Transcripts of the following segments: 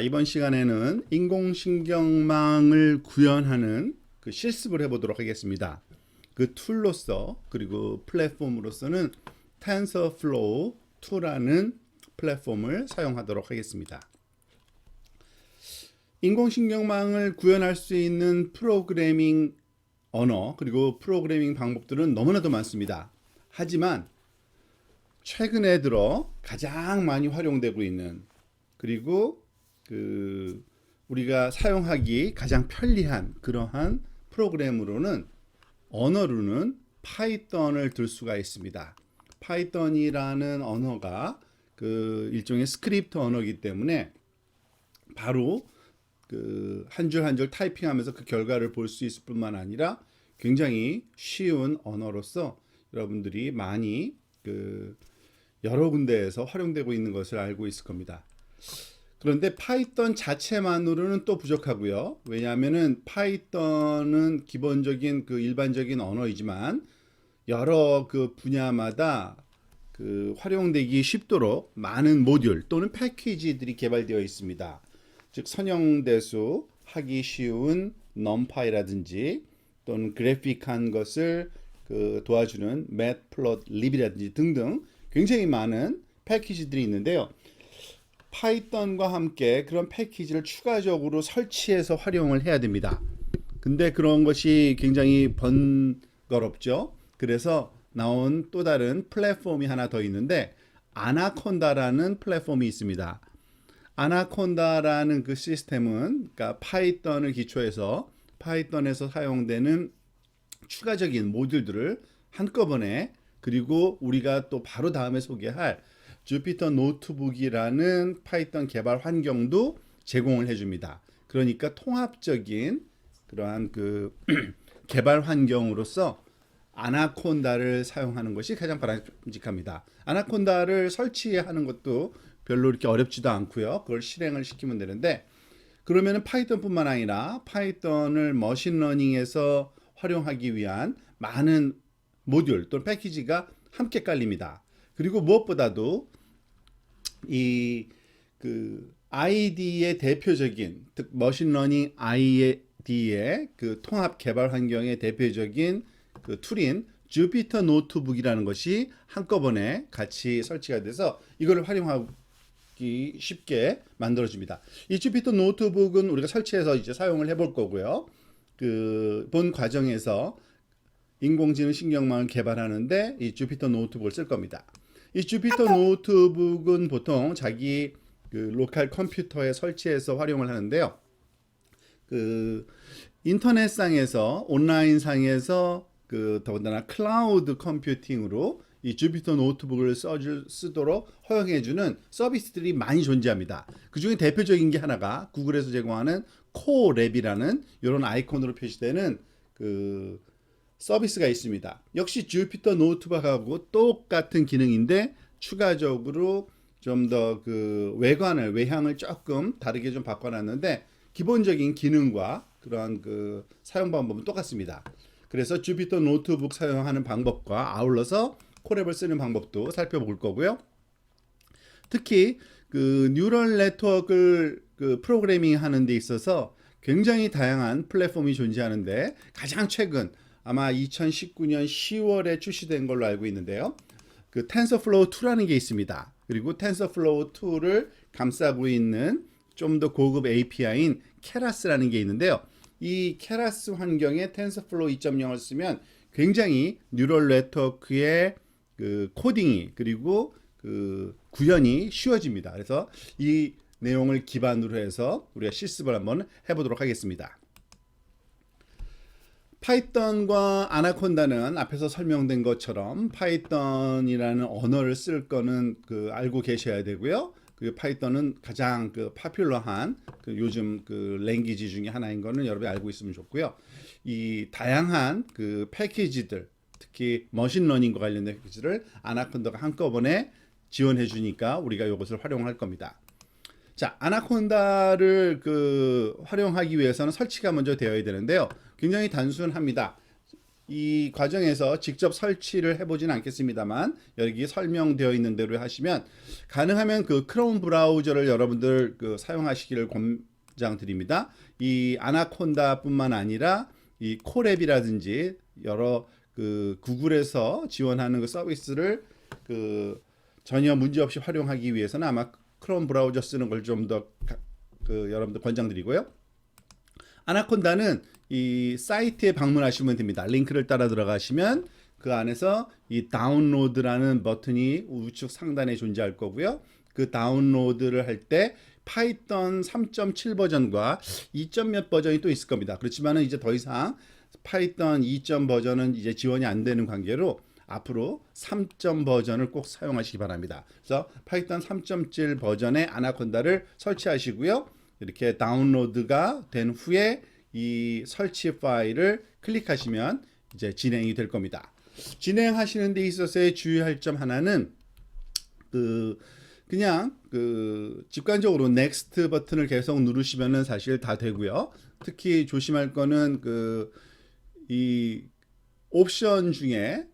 이번 시간에는 인공신경망을 구현하는 그 실습을 해보도록 하겠습니다. 그 툴로서 그리고 플랫폼으로서는 TensorFlow 2라는 플랫폼을 사용하도록 하겠습니다. 인공신경망을 구현할 수 있는 프로그래밍 언어 그리고 프로그래밍 방법들은 너무나도 많습니다. 하지만 최근에 들어 가장 많이 활용되고 있는 그리고 우리가 사용하기 가장 편리한 그러한 프로그램으로는 언어로는 파이썬을 들 수가 있습니다. 파이썬이라는 언어가 일종의 스크립트 언어이기 때문에 바로 한 줄 한 줄 타이핑하면서 그 결과를 볼 수 있을 뿐만 아니라 굉장히 쉬운 언어로서 여러분들이 많이 여러 군데에서 활용되고 있는 것을 알고 있을 겁니다. 그런데 파이썬 자체만으로는 또 부족하고요. 왜냐하면은 파이썬은 기본적인 일반적인 언어이지만 여러 분야마다 활용되기 쉽도록 많은 모듈 또는 패키지들이 개발되어 있습니다. 즉 선형대수 하기 쉬운 numpy라든지 또는 그래픽한 것을 도와주는 matplotlib이라든지 등등 굉장히 많은 패키지들이 있는데요. 파이썬과 함께 그런 패키지를 추가적으로 설치해서 활용을 해야 됩니다. 근데 그런 것이 굉장히 번거롭죠. 그래서 나온 또 다른 플랫폼이 하나 더 있는데 아나콘다라는 플랫폼이 있습니다. 아나콘다라는 그 시스템은 그러니까 파이썬을 기초해서 파이썬에서 사용되는 추가적인 모듈들을 한꺼번에 그리고 우리가 또 바로 다음에 소개할 주피터 노트북이라는 파이썬 개발 환경도 제공을 해줍니다. 그러니까 통합적인 그러한 개발 환경으로서 아나콘다를 사용하는 것이 가장 바람직합니다. 아나콘다를 설치하는 것도 별로 이렇게 어렵지도 않고요. 그걸 실행을 시키면 되는데 그러면 파이썬뿐만 아니라 파이썬을 머신러닝에서 활용하기 위한 많은 모듈 또는 패키지가 함께 깔립니다. 그리고 무엇보다도 ID의 대표적인 즉 머신러닝 ID의 통합 개발 환경의 대표적인 툴인 주피터 노트북이라는 것이 한꺼번에 같이 설치가 돼서 이걸 활용하기 쉽게 만들어줍니다. 이 주피터 노트북은 우리가 설치해서 이제 사용을 해볼 거고요. 본 과정에서 인공지능 신경망을 개발하는데 이 주피터 노트북을 쓸 겁니다. 이 주피터 노트북은 보통 자기 로컬 컴퓨터에 설치해서 활용을 하는데요. 인터넷상에서 온라인상에서 더군다나 클라우드 컴퓨팅으로 이 주피터 노트북을 쓰도록 허용해주는 서비스들이 많이 존재합니다. 그 중에 대표적인 게 하나가 구글에서 제공하는 코랩이라는 이런 아이콘으로 표시되는 서비스가 있습니다. 역시 주피터 노트북하고 똑같은 기능인데 추가적으로 좀 더 외향을 조금 다르게 좀 바꿔놨는데 기본적인 기능과 그러한 사용 방법은 똑같습니다. 그래서 주피터 노트북 사용하는 방법과 아울러서 코랩을 쓰는 방법도 살펴볼 거고요. 특히 뉴럴 네트워크를 프로그래밍 하는 데 있어서 굉장히 다양한 플랫폼이 존재하는데 가장 최근 아마 2019년 10월에 출시된 걸로 알고 있는데요. TensorFlow 2라는 게 있습니다. 그리고 TensorFlow 2를 감싸고 있는 좀 더 고급 API인 케라스라는 게 있는데요. 이 케라스 환경에 TensorFlow 2.0을 쓰면 굉장히 뉴럴 네트워크의 코딩이 그리고 구현이 쉬워집니다. 그래서 이 내용을 기반으로 해서 우리가 실습을 한번 해보도록 하겠습니다. 파이썬과 아나콘다는 앞에서 설명된 것처럼 파이썬이라는 언어를 쓸 거는 알고 계셔야 되고요. 파이썬은 가장 파퓰러한 요즘 랭귀지 중에 하나인 거는 여러분이 알고 있으면 좋고요. 이 다양한 패키지들 특히 머신러닝과 관련된 패키지를 아나콘다가 한꺼번에 지원해 주니까 우리가 이것을 활용할 겁니다. 자, 아나콘다를 활용하기 위해서는 설치가 먼저 되어야 되는데요. 굉장히 단순합니다. 이 과정에서 직접 설치를 해보지는 않겠습니다만 여기 설명되어 있는 대로 하시면 가능하면 그 크롬 브라우저를 여러분들 그 사용하시기를 권장드립니다. 이 아나콘다뿐만 아니라 이 콜앱이라든지 여러 그 구글에서 지원하는 그 서비스를 그 전혀 문제 없이 활용하기 위해서는 아마 크롬 브라우저 쓰는 걸 좀 더 그 여러분들 권장드리고요. 아나콘다는 이 사이트에 방문하시면 됩니다. 링크를 따라 들어가시면 그 안에서 이 다운로드라는 버튼이 우측 상단에 존재할 거고요. 그 다운로드를 할 때 파이썬 3.7 버전과 2. 몇 버전이 또 있을 겁니다. 그렇지만은 이제 더 이상 파이썬 2. 버전은 이제 지원이 안 되는 관계로 앞으로 3. 버전을 꼭 사용하시기 바랍니다. 그래서 파이썬 3.7 버전의 아나콘다를 설치하시고요. 이렇게 다운로드가 된 후에 이 설치 파일을 클릭하시면 이제 진행이 될 겁니다. 진행하시는 데 있어서의 주의할 점 하나는 그냥 직관적으로 넥스트 버튼을 계속 누르시면은 사실 다 되고요. 특히 조심할 거는 이 옵션 중에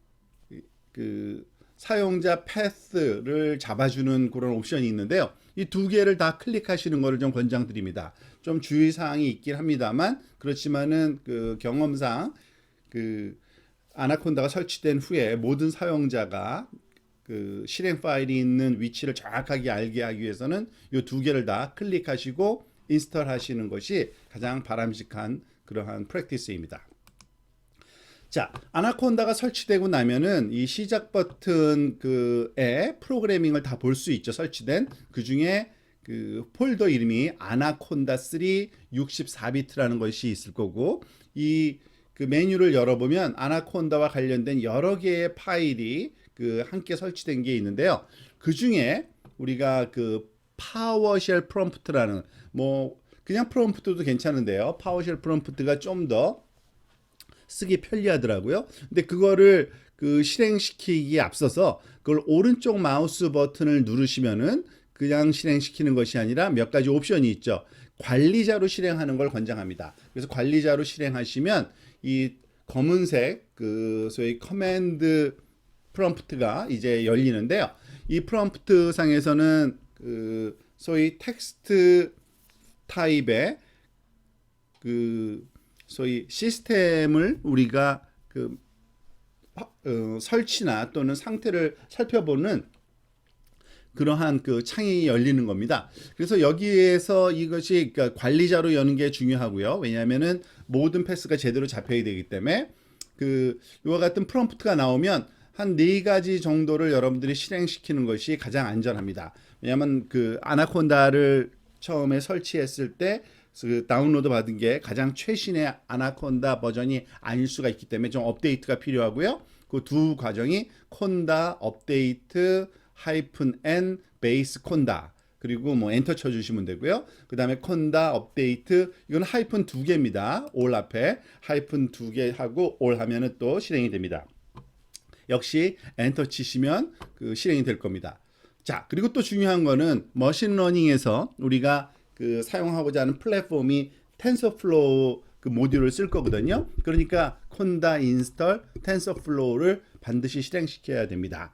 그 사용자 패스를 잡아주는 그런 옵션이 있는데요. 이 두 개를 다 클릭하시는 것을 좀 권장드립니다. 좀 주의사항이 있긴 합니다만 그렇지만은 그 경험상 그 아나콘다가 설치된 후에 모든 사용자가 그 실행 파일이 있는 위치를 정확하게 알게 하기 위해서는 이 두 개를 다 클릭하시고 인스톨 하시는 것이 가장 바람직한 그러한 프랙티스입니다. 자, 아나콘다가 설치되고 나면은 이 시작 버튼 그에 프로그래밍을 다 볼 수 있죠. 설치된 그 중에 그 폴더 이름이 아나콘다 3 64비트라는 것이 있을 거고 이 그 메뉴를 열어보면 아나콘다와 관련된 여러 개의 파일이 그 함께 설치된 게 있는데요. 그 중에 우리가 그 파워쉘 프롬프트라는 뭐 그냥 프롬프트도 괜찮은데요. 파워쉘 프롬프트가 좀 더 쓰기 편리하더라고요. 근데 그거를 그 실행시키기에 앞서서 그걸 오른쪽 마우스 버튼을 누르시면은 그냥 실행시키는 것이 아니라 몇 가지 옵션이 있죠. 관리자로 실행하는 걸 권장합니다. 그래서 관리자로 실행하시면 이 검은색 그 소위 커맨드 프롬프트가 이제 열리는데요. 이 프롬프트 상에서는 그 소위 텍스트 타입의 그 소위 시스템을 우리가 설치나 또는 상태를 살펴보는 그러한 그 창이 열리는 겁니다. 그래서 여기에서 이것이 그러니까 관리자로 여는 게 중요하고요. 왜냐하면은 모든 패스가 제대로 잡혀야 되기 때문에 이와 같은 프롬프트가 나오면 한 4가지 정도를 여러분들이 실행시키는 것이 가장 안전합니다. 왜냐하면 그 아나콘다를 처음에 설치했을 때 그 다운로드 받은 게 가장 최신의 아나콘다 버전이 아닐 수가 있기 때문에 좀 업데이트가 필요하고요. 그 두 과정이 콘다 업데이트 -n 베이스 콘다 그리고 뭐 엔터 쳐주시면 되고요. 그 다음에 콘다 업데이트 이건 하이픈 2개입니다. 올 앞에 하이픈 2개 하고 올 하면은 또 실행이 됩니다. 역시 엔터 치시면 그 실행이 될 겁니다. 자, 그리고 또 중요한 거는 머신러닝에서 우리가 그 사용하고자 하는 플랫폼이 텐서플로우 그 모듈을 쓸 거거든요. 그러니까 콘다 인스톨 텐서플로우를 반드시 실행시켜야 됩니다.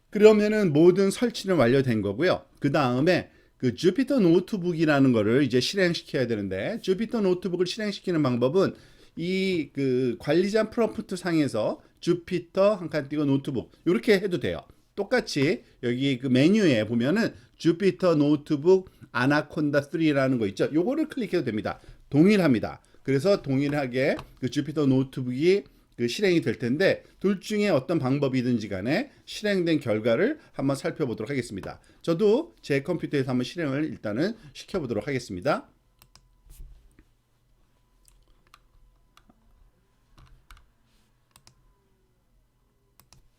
그러면은 모든 설치는 완료된 거고요. 그 다음에 그 주피터 노트북이라는 거를 이제 실행시켜야 되는데 주피터 노트북을 실행시키는 방법은 이 그 관리자 프롬프트 상에서 주피터 한 칸 띄고 노트북 이렇게 해도 돼요. 똑같이 여기 그 메뉴에 보면은 주피터 노트북 아나콘다 3라는 거 있죠. 요거를 클릭해도 됩니다. 동일합니다. 그래서 동일하게 그 주피터 노트북이 그 실행이 될 텐데 둘 중에 어떤 방법이든지 간에 실행된 결과를 한번 살펴보도록 하겠습니다. 저도 제 컴퓨터에서 한번 실행을 일단은 시켜보도록 하겠습니다.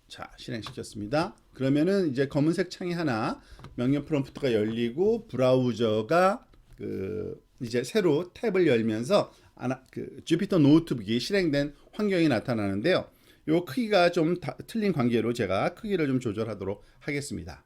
자, 실행시켰습니다. 그러면은 이제 검은색 창이 하나 명령 프롬프트가 열리고 브라우저가 이제 새로 탭을 열면서 주피터 노트북이 실행된 환경이 나타나는데요. 요 크기가 좀 틀린 관계로 제가 크기를 좀 조절하도록 하겠습니다.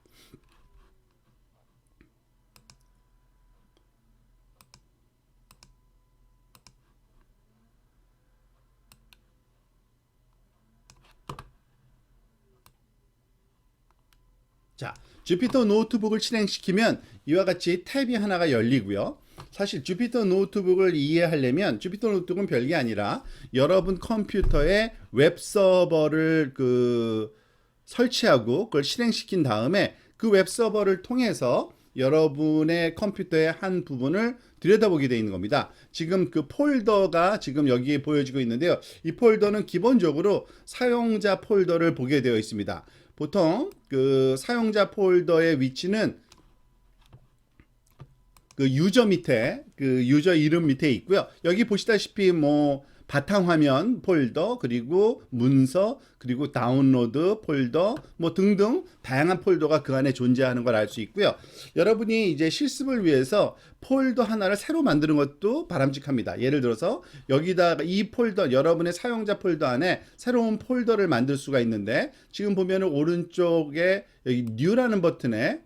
자, 주피터 노트북을 실행시키면 이와 같이 탭이 하나가 열리고요. 사실 주피터 노트북을 이해하려면 주피터 노트북은 별게 아니라 여러분 컴퓨터에 웹 서버를 설치하고 그걸 실행시킨 다음에 그 웹 서버를 통해서 여러분의 컴퓨터의 한 부분을 들여다보게 되어 있는 겁니다. 지금 그 폴더가 지금 여기에 보여지고 있는데요. 이 폴더는 기본적으로 사용자 폴더를 보게 되어 있습니다. 보통 그 사용자 폴더의 위치는 그 유저 밑에 그 유저 이름 밑에 있고요. 여기 보시다시피 뭐 바탕화면 폴더, 그리고 문서, 그리고 다운로드 폴더, 뭐 등등 다양한 폴더가 그 안에 존재하는 걸 알 수 있고요. 여러분이 이제 실습을 위해서 폴더 하나를 새로 만드는 것도 바람직합니다. 예를 들어서 여기다가 이 폴더, 여러분의 사용자 폴더 안에 새로운 폴더를 만들 수가 있는데, 지금 보면은 오른쪽에 여기 뉴라는 버튼에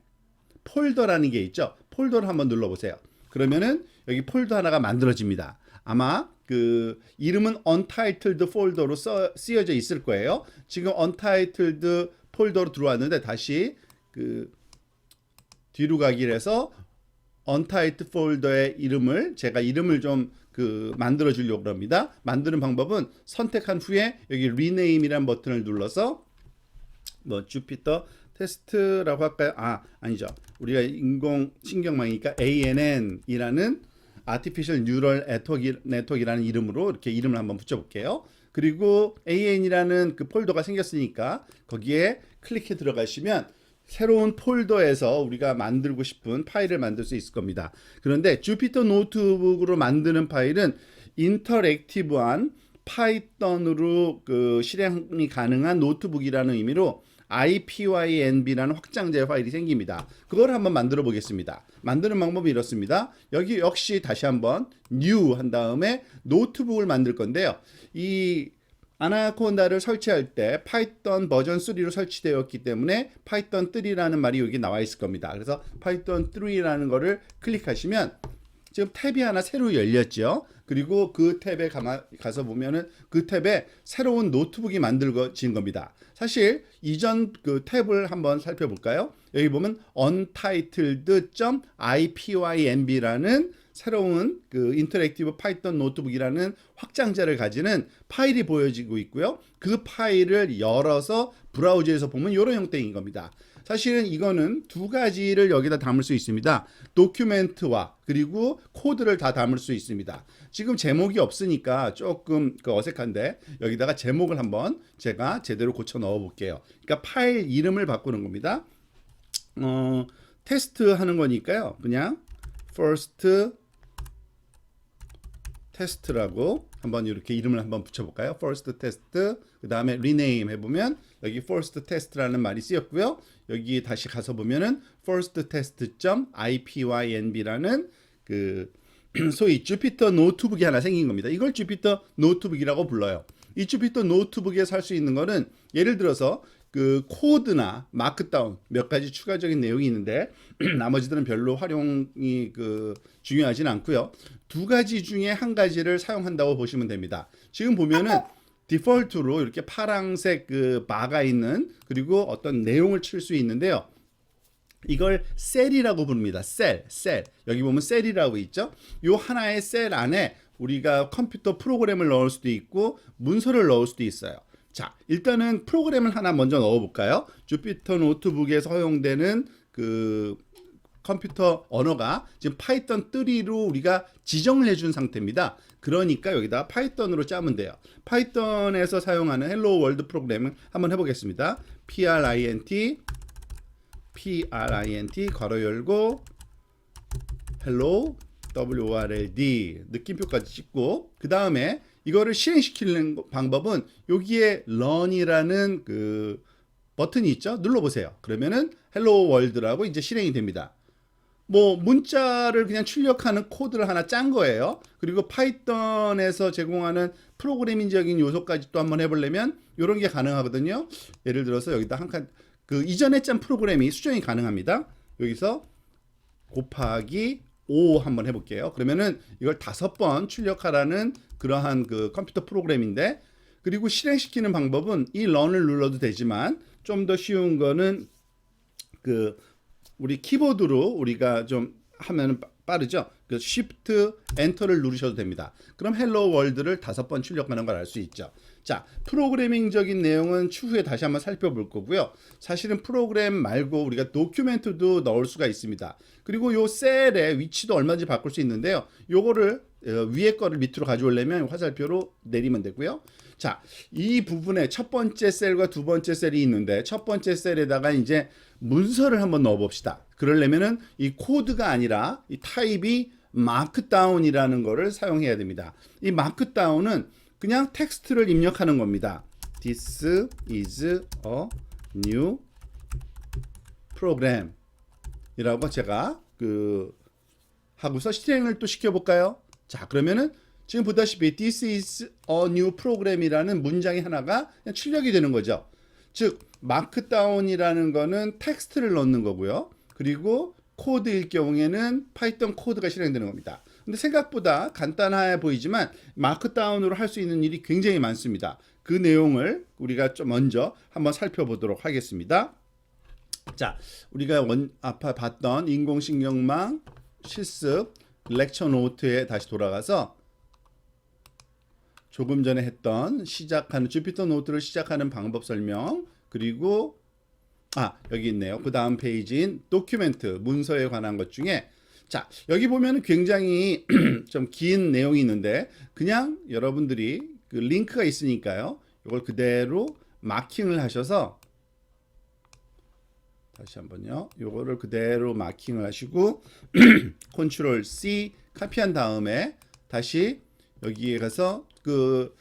폴더라는 게 있죠. 폴더를 한번 눌러보세요. 그러면은 여기 폴더 하나가 만들어집니다. 아마 그 이름은 untitled 폴더로 쓰여져 있을 거예요. 지금 untitled 폴더로 들어왔는데 다시 그 뒤로 가기를 해서 untitled 폴더의 이름을 제가 이름을 좀 만들어 주려고 합니다. 만드는 방법은 선택한 후에 여기 rename이라는 버튼을 눌러서 뭐 주피터 테스트라고 할까요? 아니죠. 우리가 인공신경망이니까 ANN이라는 Artificial Neural Network이라는 이름으로 이렇게 이름을 한번 붙여볼게요. 그리고 AN이라는 그 폴더가 생겼으니까 거기에 클릭해 들어가시면 새로운 폴더에서 우리가 만들고 싶은 파일을 만들 수 있을 겁니다. 그런데 주피터 노트북으로 만드는 파일은 인터랙티브한 파이썬으로 실행이 가능한 노트북이라는 의미로 IPYNB라는 확장자의 파일이 생깁니다. 그걸 한번 만들어 보겠습니다. 만드는 방법이 이렇습니다. 여기 역시 다시 한번 new 한 다음에 노트북을 만들 건데요. 이 아나콘다를 설치할 때 파이썬 버전 3로 설치되었기 때문에 파이썬 3라는 말이 여기 나와 있을 겁니다. 그래서 파이썬 3라는 거를 클릭하시면 지금 탭이 하나 새로 열렸죠. 그리고 그 탭에 가서 보면은 그 탭에 새로운 노트북이 만들어진 겁니다. 사실 이전 그 탭을 한번 살펴볼까요? 여기 보면 untitled.ipynb라는 새로운 그 인터랙티브 파이썬 노트북이라는 확장자를 가지는 파일이 보여지고 있고요. 그 파일을 열어서 브라우저에서 보면 이런 형태인 겁니다. 사실은 이거는 두 가지를 여기다 담을 수 있습니다. 도큐멘트와 그리고 코드를 다 담을 수 있습니다. 지금 제목이 없으니까 조금 어색한데 여기다가 제목을 한번 제가 제대로 고쳐 넣어 볼게요. 그러니까 파일 이름을 바꾸는 겁니다. 테스트 하는 거니까요. 그냥 first test라고 한번 이렇게 이름을 한번 붙여볼까요? first test, 그 다음에 rename 해보면 여기 first test라는 말이 쓰였고요. 여기 다시 가서 보면은 first test.ipynb라는 소위 주피터 노트북이 하나 생긴 겁니다. 이걸 주피터 노트북이라고 불러요. 이 주피터 노트북에서 할 수 있는 거는 예를 들어서 그 코드나 마크다운 몇 가지 추가적인 내용이 있는데 나머지들은 별로 활용이 중요하진 않고요. 두 가지 중에 한 가지를 사용한다고 보시면 됩니다. 지금 보면은 디폴트로 이렇게 파란색 바가 있는 그리고 어떤 내용을 칠 수 있는데요. 이걸 셀이라고 부릅니다. 셀. 여기 보면 셀이라고 있죠. 요 하나의 셀 안에 우리가 컴퓨터 프로그램을 넣을 수도 있고 문서를 넣을 수도 있어요. 자, 일단은 프로그램을 하나 먼저 넣어볼까요? 주피터 노트북에서 허용되는 컴퓨터 언어가 지금 파이썬 3로 우리가 지정을 해준 상태입니다. 그러니까 여기다 파이썬으로 짜면 돼요. 파이썬에서 사용하는 헬로 월드 프로그램을 한번 해보겠습니다. print 괄호 열고 hello world 느낌표까지 찍고 그 다음에 이거를 실행시키는 방법은 여기에 run이라는 버튼이 있죠. 눌러보세요. 그러면은 hello world라고 이제 실행이 됩니다. 뭐 문자를 그냥 출력하는 코드를 하나 짠 거예요. 그리고 파이썬에서 제공하는 프로그래밍적인 요소까지 또 한번 해보려면 이런 게 가능하거든요. 예를 들어서 여기다 한 칸 이전에 짠 프로그램이 수정이 가능합니다. 여기서 곱하기 5 한번 해볼게요. 그러면은 이걸 5번 출력하라는 그러한 컴퓨터 프로그램인데, 그리고 실행시키는 방법은 이 run을 눌러도 되지만 좀 더 쉬운 거는 그 우리 키보드로 우리가 좀 하면 빠르죠. 그 Shift Enter를 누르셔도 됩니다. 그럼 헬로 월드를 5번 출력하는 걸 알 수 있죠. 자, 프로그래밍적인 내용은 추후에 다시 한번 살펴볼 거고요. 사실은 프로그램 말고 우리가 도큐멘트도 넣을 수가 있습니다. 그리고 요 셀의 위치도 얼마든지 바꿀 수 있는데요. 요거를 위에 거를 밑으로 가져오려면 화살표로 내리면 되고요. 자, 이 부분에 첫 번째 셀과 두 번째 셀이 있는데 첫 번째 셀에다가 이제 문서를 한번 넣어 봅시다. 그러려면은 이 코드가 아니라 이 타입이 마크다운이라는 거를 사용해야 됩니다. 이 마크다운은 그냥 텍스트를 입력하는 겁니다. This is a new program 이라고 제가 하고서 실행을 또 시켜볼까요? 자, 그러면은 지금 보다시피 This is a new program이라는 문장이 하나가 그냥 출력이 되는 거죠. 즉 마크다운이라는 거는 텍스트를 넣는 거고요. 그리고 코드일 경우에는 파이썬 코드가 실행되는 겁니다. 근데 생각보다 간단해 보이지만 마크다운으로 할 수 있는 일이 굉장히 많습니다. 그 내용을 우리가 좀 먼저 한번 살펴보도록 하겠습니다. 자, 우리가 앞에 봤던 인공신경망 실습 렉처 노트에 다시 돌아가서 조금 전에 했던 시작하는 주피터 노트를 시작하는 방법 설명, 그리고 여기 있네요. 그 다음 페이지인 도큐멘트 문서에 관한 것 중에, 자, 여기 보면 굉장히 좀 긴 내용이 있는데 그냥 여러분들이 그 링크가 있으니까요. 이걸 그대로 마킹을 하셔서 다시 한번요. 요거를 그대로 마킹을 하시고 컨트롤 C 카피한 다음에 다시 여기에 가서 그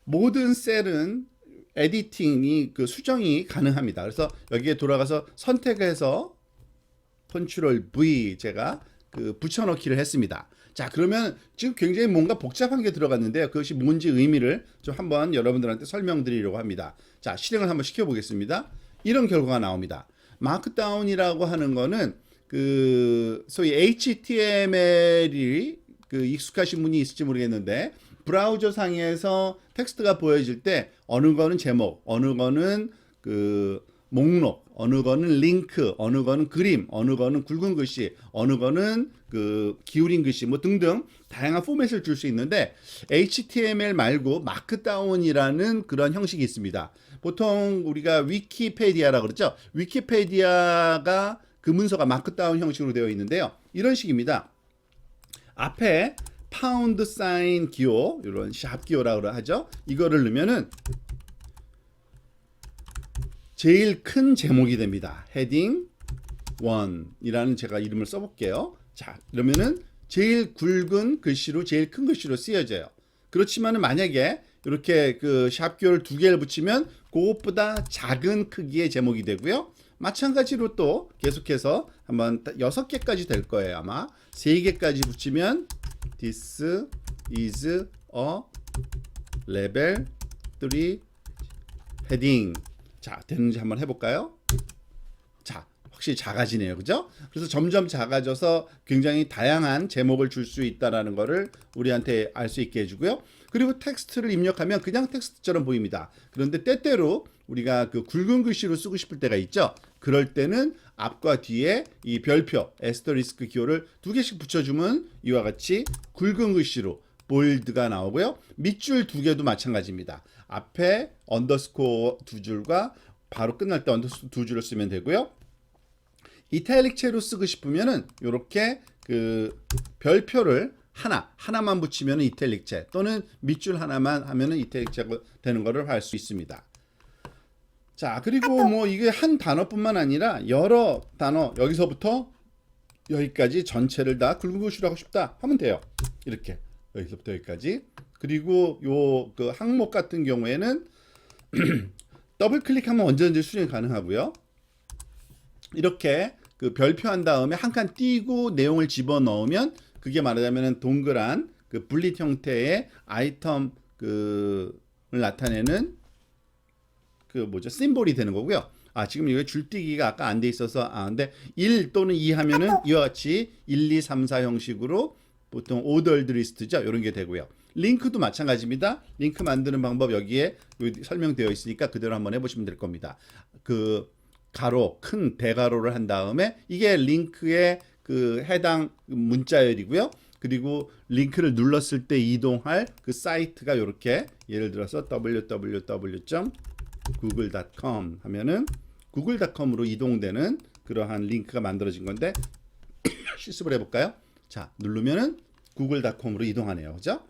모든 셀은 에디팅이 수정이 가능합니다. 그래서 여기에 돌아가서 선택해서 컨트롤 V 제가 붙여넣기를 했습니다. 자, 그러면 지금 굉장히 뭔가 복잡한 게 들어갔는데요. 그것이 뭔지 의미를 좀 한번 여러분들한테 설명드리려고 합니다. 자, 실행을 한번 시켜보겠습니다. 이런 결과가 나옵니다. 마크다운이라고 하는 거는 소위 HTML이 익숙하신 분이 있을지 모르겠는데 브라우저 상에서 텍스트가 보여질 때 어느 거는 제목, 어느 거는 목록, 어느 거는 링크, 어느 거는 그림, 어느 거는 굵은 글씨, 어느 거는 기울인 글씨 뭐 등등 다양한 포맷을 줄 수 있는데 HTML 말고 마크다운이라는 그런 형식이 있습니다. 보통 우리가 위키페디아라고 그러죠. 위키페디아가 그 문서가 마크다운 형식으로 되어 있는데요. 이런 식입니다. 앞에 파운드 사인 기호, 이런 샵 기호라고 하죠. 이거를 넣으면은 제일 큰 제목이 됩니다. 헤딩 1이라는 제가 이름을 써볼게요. 자, 그러면은 제일 굵은 글씨로 제일 큰 글씨로 쓰여져요. 그렇지만은 만약에 이렇게 샵 기호를 2개를 붙이면 그것보다 작은 크기의 제목이 되고요. 마찬가지로 또 계속해서 한번 6개까지 될 거예요. 아마 3개까지 붙이면 This is a level 3 heading. 자, 되는지 한번 해볼까요? 자, 확실히 작아지네요. 그죠? 그래서 점점 작아져서 굉장히 다양한 제목을 줄 수 있다는 거를 우리한테 알 수 있게 해주고요. 그리고 텍스트를 입력하면 그냥 텍스트처럼 보입니다. 그런데 때때로 우리가 굵은 글씨로 쓰고 싶을 때가 있죠. 그럴 때는 앞과 뒤에 이 별표 에스터리스크 기호를 2개씩 붙여주면 이와 같이 굵은 글씨로 볼드가 나오고요. 밑줄 2개도 마찬가지입니다. 앞에 언더스코어 2줄과 바로 끝날 때 언더스코어 2줄을 쓰면 되고요. 이탈릭체로 쓰고 싶으면은 이렇게 별표를 하나만 붙이면 이탈릭체, 또는 밑줄 하나만 하면은 이탈릭체가 되는 거를 할 수 있습니다. 자, 그리고 뭐 이게 한 단어뿐만 아니라 여러 단어, 여기서부터 여기까지 전체를 다 굵은 글씨로 하고 싶다 하면 돼요. 이렇게 여기서부터 여기까지. 그리고 요 항목 같은 경우에는 더블 클릭하면 언제든지 수정이 가능하고요. 이렇게 별표한 다음에 한 칸 띄고 내용을 집어넣으면 그게 말하자면 동그란 분릿 형태의 아이템 나타내는 심볼이 되는 거고요. 지금 이거 줄뛰기가 아까 안 돼 있어서 근데 1 또는 2 하면은 이와 같이 1, 2, 3, 4 형식으로 보통 오더드 리스트죠. 이런 게 되고요. 링크도 마찬가지입니다. 링크 만드는 방법 여기에 설명되어 있으니까 그대로 한번 해보시면 될 겁니다. 가로 큰 대가로를 한 다음에 이게 링크의 그 해당 문자열이고요. 그리고 링크를 눌렀을 때 이동할 그 사이트가 이렇게 예를 들어서 www.google.com 하면은 google.com으로 이동되는 그러한 링크가 만들어진 건데 실습을 해볼까요? 자, 누르면은 google.com으로 이동하네요. 그죠?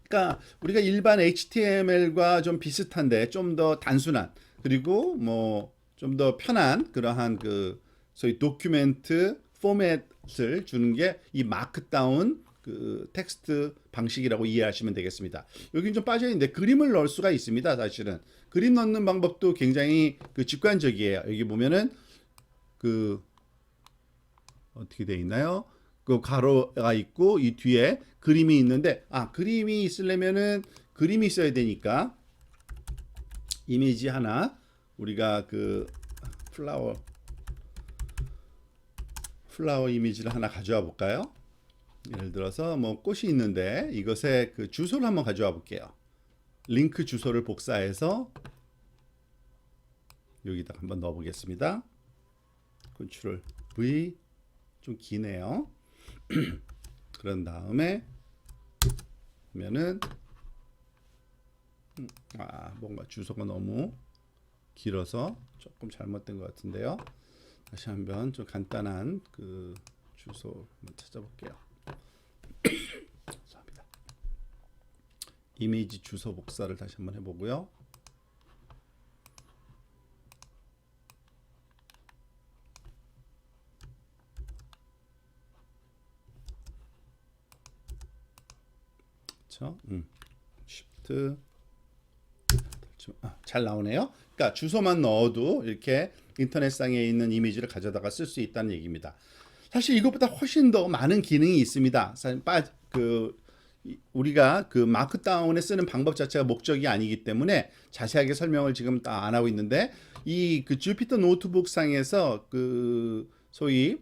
그러니까 우리가 일반 HTML과 좀 비슷한데 좀 더 단순한 그리고 뭐 좀 더 편한 그러한 그 소위 도큐멘트 포맷을 주는 게 이 마크다운 그 텍스트 방식이라고 이해하시면 되겠습니다. 여기 좀 빠져 있는데 그림을 넣을 수가 있습니다. 사실은 그림 넣는 방법도 굉장히 그 직관적이에요. 여기 보면은 그 어떻게 돼 있나요? 그 가로가 있고 이 뒤에 그림이 있는데 그림이 있으려면은 그림이 있어야 되니까 이미지 하나 우리가 그 플라워 이미지를 하나 가져와 볼까요? 예를 들어서 뭐 꽃이 있는데 이것의 그 주소를 한번 가져와 볼게요. 링크 주소를 복사해서 여기다 한번 넣어 보겠습니다. 컨트롤 V 좀 기네요. 그런 다음에 보면은 뭔가 주소가 너무 길어서 조금 잘못된 것 같은데요. 다시 한번 좀 간단한 그 주소 한번 찾아볼게요. 감사합니다. 이미지 주소 복사를 다시 한번 해보고요. 그렇죠? Shift 잘 나오네요. 그러니까 주소만 넣어도 이렇게 인터넷상에 있는 이미지를 가져다가 쓸 수 있다는 얘기입니다. 사실 이것보다 훨씬 더 많은 기능이 있습니다. 우리가 그 마크다운에 쓰는 방법 자체가 목적이 아니기 때문에 자세하게 설명을 지금 다 안 하고 있는데 이 그 주피터 노트북 상에서 그 소위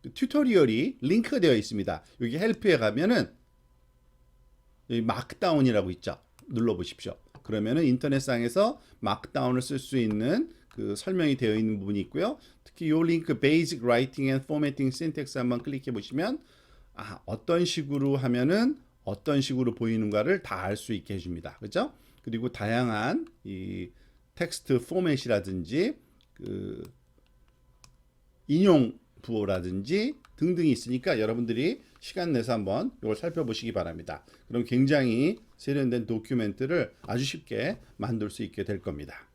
그 튜토리얼이 링크가 되어 있습니다. 여기 헬프에 가면은 여기 마크다운이라고 있죠. 눌러 보십시오. 그러면은 인터넷상에서 마크다운을 쓸 수 있는 그 설명이 되어 있는 부분이 있고요. 특히 이 링크 Basic Writing and Formatting Syntax 한번 클릭해 보시면 어떤 식으로 하면은 어떤 식으로 보이는가를 다 알 수 있게 해줍니다. 그렇죠? 그리고 다양한 이 텍스트 포맷이라든지 그 인용 부호라든지 등등이 있으니까 여러분들이 시간 내서 한번 이걸 살펴보시기 바랍니다. 그럼 굉장히 세련된 도큐멘트를 아주 쉽게 만들 수 있게 될 겁니다.